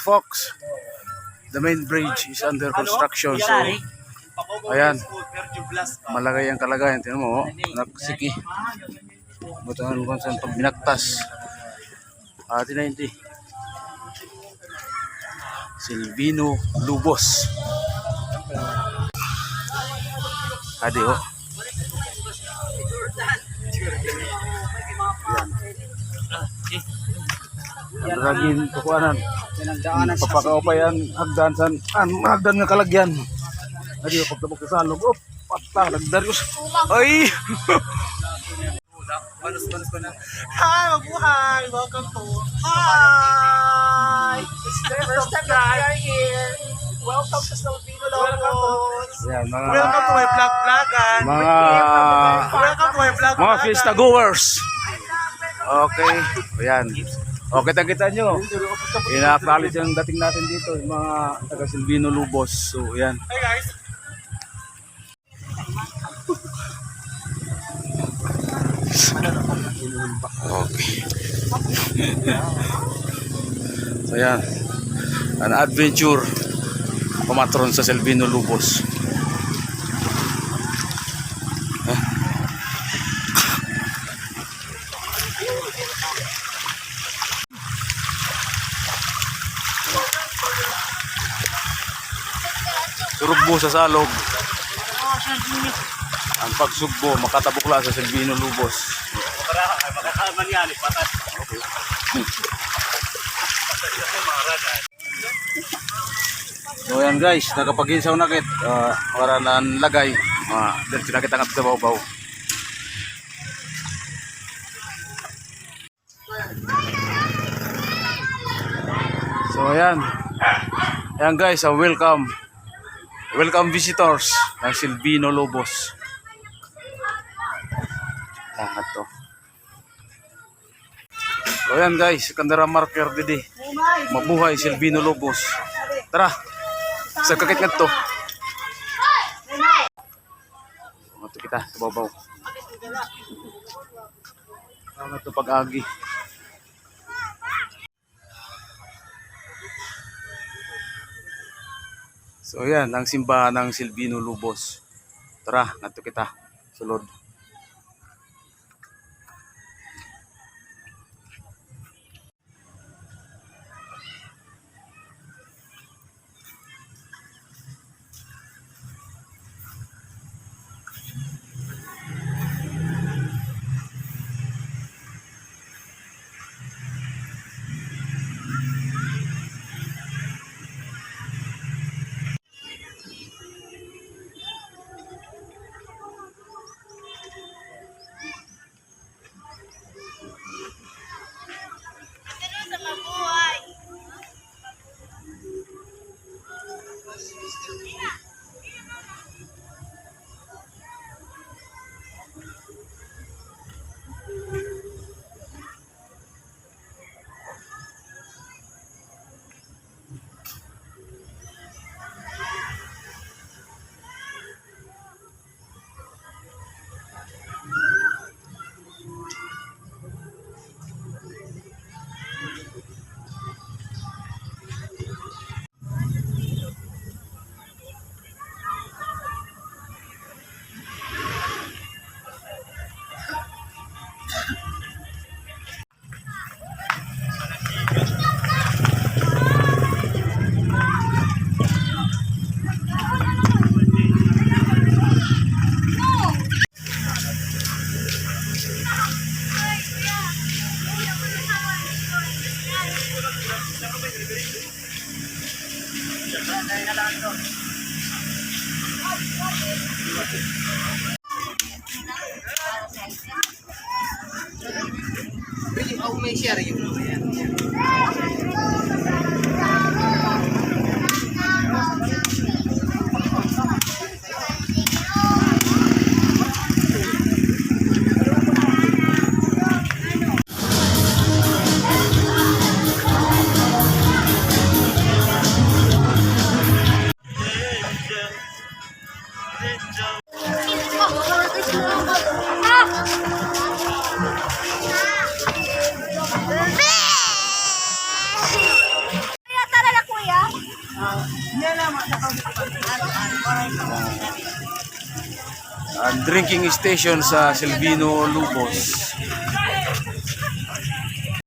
Fox, the main bridge is under construction. So, ayan, malagay ang kalagayan. Tingnan mo, nagsiki. Butuhan kung saan pag binaktas. Tinahinti. Silvino Lubos. Adi ho. Yan. Ang ragin kukuanan. Papakaupayan hagdan san hagdan nga kalagyan. Adi ho pagtabok sa salog. Oh, patang nagdar ko. Ay. Panos ko na. Hi, mabuhay. Welcome to Hi. First time that we are here. Welcome to Silvino Lubos. Welcome to my vlog-vlogan. Welcome to my vlog-vlogan. Mga fiesta goers. Okay. Ayan. Okay, kita nyo. Ina-acknowledge yung dating natin dito. Yung mga taga Silvino Lubos. So, ayan. Hi guys. Okay. So, ayan. An adventure pamatron sa Silvino Lubos. Surugbo sa salog. Ang pagsugbo makatabukla sa Silvino Lubos. Okay. So yan guys, nakapaginsaw na kit para nang lagay. Dahil sinakit ang sa baw-baw. So ayan. Ayan guys, welcome. Welcome visitors ng Silvino Lubos. Lahat to. So ayan guys, kandara marker didi. Mabuhay Silvino Lubos. Tara. Sa kakit nga to. Ito kita sa babaw. Ano ito pag-agi. So yan, ang simbahan ng Silvino Lubos. Tara, nato kita. Sulod. May share yun. Drinking station sa Silvino Lubos.